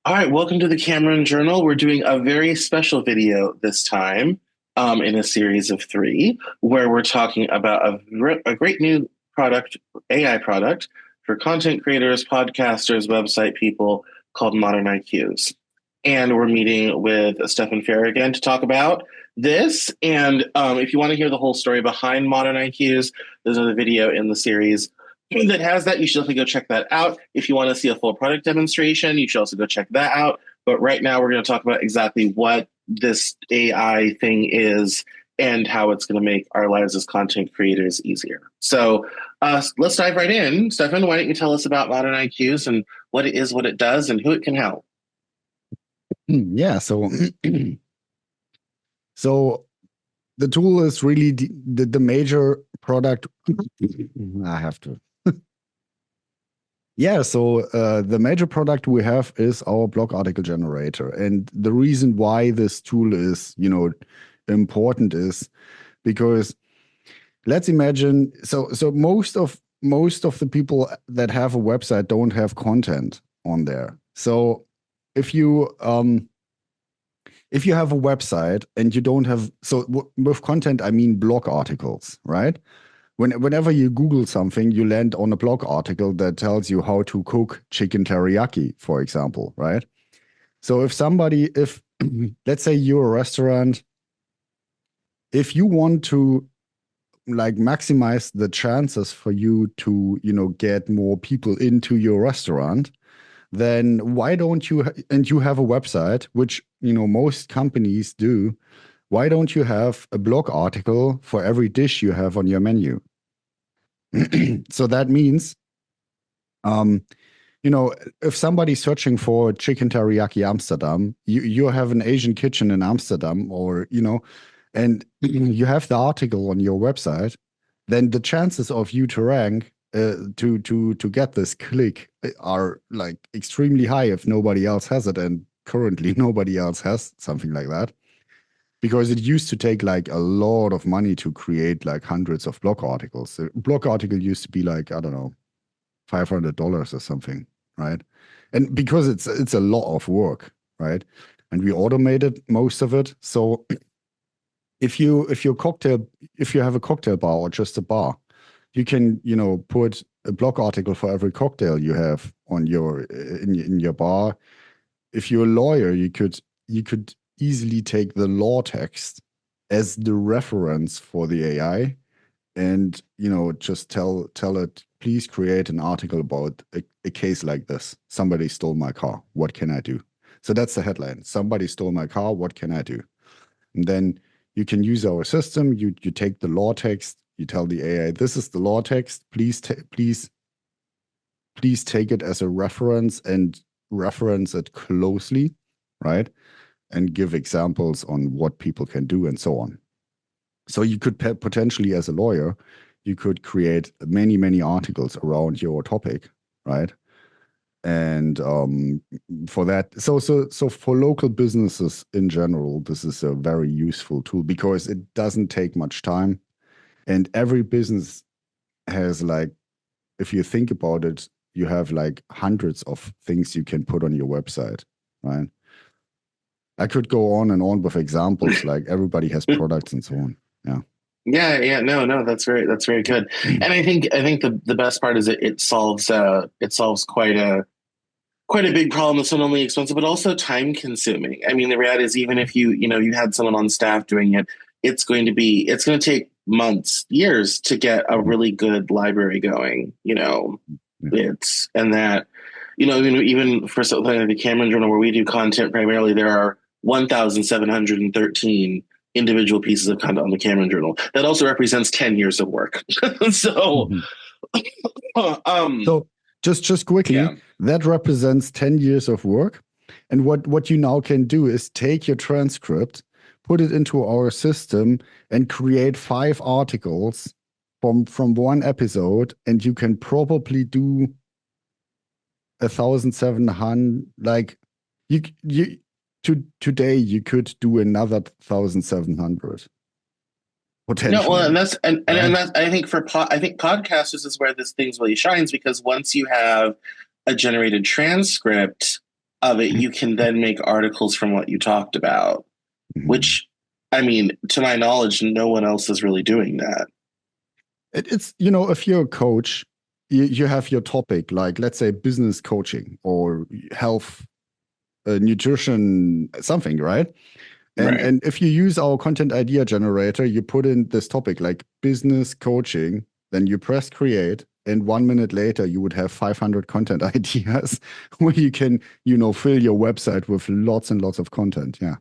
All right, welcome to the Cameron Journal. We're doing a very special video this time in a series of three, where we're talking about a great new product, AI product for content creators, podcasters, website people called ModernIQs. And we're meeting with Stefan Fehr again to talk about this. And if you want to hear the whole story behind ModernIQs, there's another video in the series that has that. You should definitely go check that out. If you want to see a full product demonstration, you should also go check that out. But right now, we're going to talk about exactly what this AI thing is and how it's going to make our lives as content creators easier. So let's dive right in. Stefan, why don't you tell us about ModernIQs and what it is, what it does, and who it can help? Yeah, so so the tool is really the major product. I have to. Yeah, so the major product we have is our blog article generator, and the reason why this tool is, important is because let's imagine so most of the people that have a website don't have content on there. So if you have a website and you don't have, with content, I mean blog articles, right? Whenever you Google something, you land on a blog article that tells you how to cook chicken teriyaki, for example, right? So if let's say you're a restaurant, if you want to like maximize the chances for you to, get more people into your restaurant, then why don't you, and you have a website, which, most companies do, why don't you have a blog article for every dish you have on your menu? So that means, um, if somebody's searching for chicken teriyaki Amsterdam, you have an Asian kitchen in Amsterdam, or, and you have the article on your website, then the chances of you to rank to get this click are like extremely high if nobody else has it, and currently nobody else has something like that, because it used to take like a lot of money to create like hundreds of blog articles. A blog article used to be like, I don't know, $500 or something, right? And because it's a lot of work, right? And we automated most of it. So if you have a cocktail bar or just a bar, you can put a blog article for every cocktail you have on your in your bar. If you're a lawyer, you could easily take the law text as the reference for the AI, and just tell it, please create an article about a case like this. Somebody stole my car. What can I do? So that's the headline. Somebody stole my car. What can I do? And then you can use our system. You take the law text. You tell the AI, this is the law text. Please take it as a reference and reference it closely, right? And give examples on what people can do and so on. So you could potentially, as a lawyer, you could create many, many articles around your topic, right? And for that, so for local businesses in general, this is a very useful tool because it doesn't take much time, and every business has, like, if you think about it, you have like hundreds of things you can put on your website, right? I could go on and on with examples, like everybody has products and so on. Yeah. Yeah, no, that's very good. And I think the best part is it solves quite a big problem that's not only expensive but also time consuming. I mean, the reality is, even if you had someone on staff doing it, it's going to take months, years to get a really good library going. Yeah. It's and that even for something like the Cameron Journal, where we do content primarily, there are 1,713 individual pieces of content on the Cameron Journal. That also represents 10 years of work. So, Mhm. um, So just quickly, yeah. that represents 10 years of work. And what you now can do is take your transcript, put it into our system, and create 5 articles from one episode, and you can probably do 1,700. Like, you today you could do another 1,700 No, well, and potentially, that's and right? that's I think I think podcasters is where this thing really shines, because once you have a generated transcript, of it, you can then make articles from what you talked about, which, I mean, to my knowledge, no one else is really doing that. It's, if you're a coach, you have your topic, like let's say business coaching or health, nutrition, something, right? And if you use our content idea generator, you put in this topic like business coaching, then you press create, and 1 minute later you would have 500 content ideas where you can, fill your website with lots and lots of content. Yeah.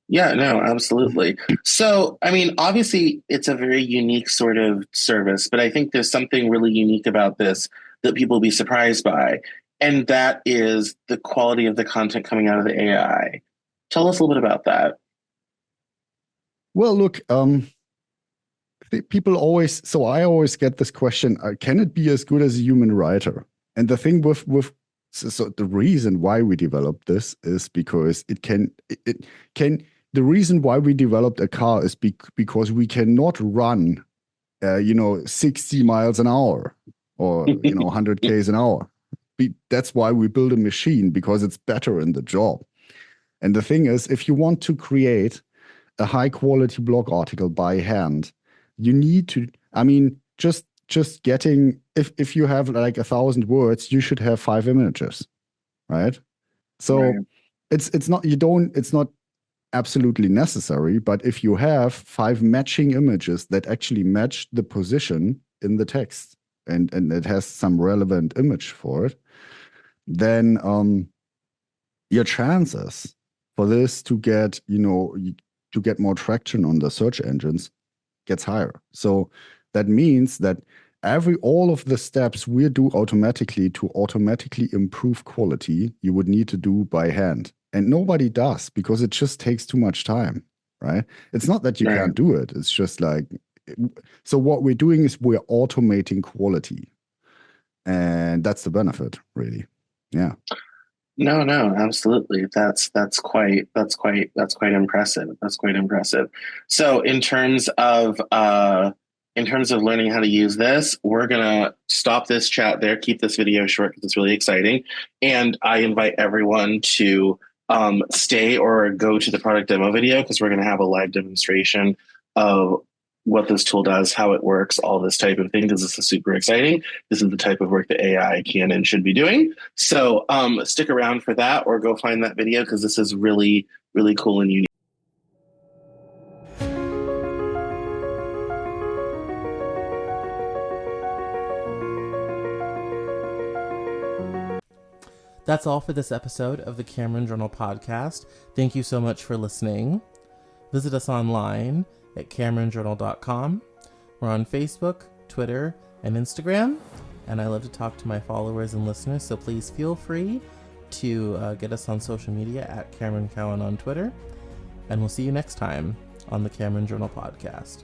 Yeah, no, absolutely. So, I mean, obviously, it's a very unique sort of service, but I think there's something really unique about this that people will be surprised by, and that is the quality of the content coming out of the AI. Tell us a little bit about that. Well, look, people always, so I always get this question, can it be as good as a human writer? And the thing so the reason why we developed this is because it can, the reason why we developed a car is because we cannot run, 60 miles an hour or, 100 Ks an hour. That's why we build a machine, because it's better in the job. And the thing is, if you want to create a high quality blog article by hand, you need to, I mean, just getting, if you have like 1,000 words, you should have 5 images, right? So it's not absolutely necessary, but if you have 5 matching images that actually match the position in the text and it has some relevant image for it, then your chances for this to get, to get more traction on the search engines gets higher. So that means that all of the steps we do automatically to automatically improve quality, you would need to do by hand. And nobody does, because it just takes too much time, right? It's not that you can't do it. It's just like, so what we're doing is we're automating quality. And that's the benefit, really. Yeah. No, absolutely. That's quite impressive. That's quite impressive. So in terms of learning how to use this, we're gonna stop this chat there, keep this video short because it's really exciting. And I invite everyone to stay or go to the product demo video, because we're gonna have a live demonstration of what this tool does, how it works, all this type of thing, because this is super exciting. This is the type of work that AI can and should be doing. So stick around for that, or go find that video, because this is really, really cool and unique. That's all for this episode of the Cameron Journal podcast. Thank you so much for listening. Visit us online at CameronJournal.com. We're on Facebook, Twitter, and Instagram, and I love to talk to my followers and listeners, so please feel free to get us on social media at Cameron Cowan on Twitter, and we'll see you next time on the Cameron Journal podcast.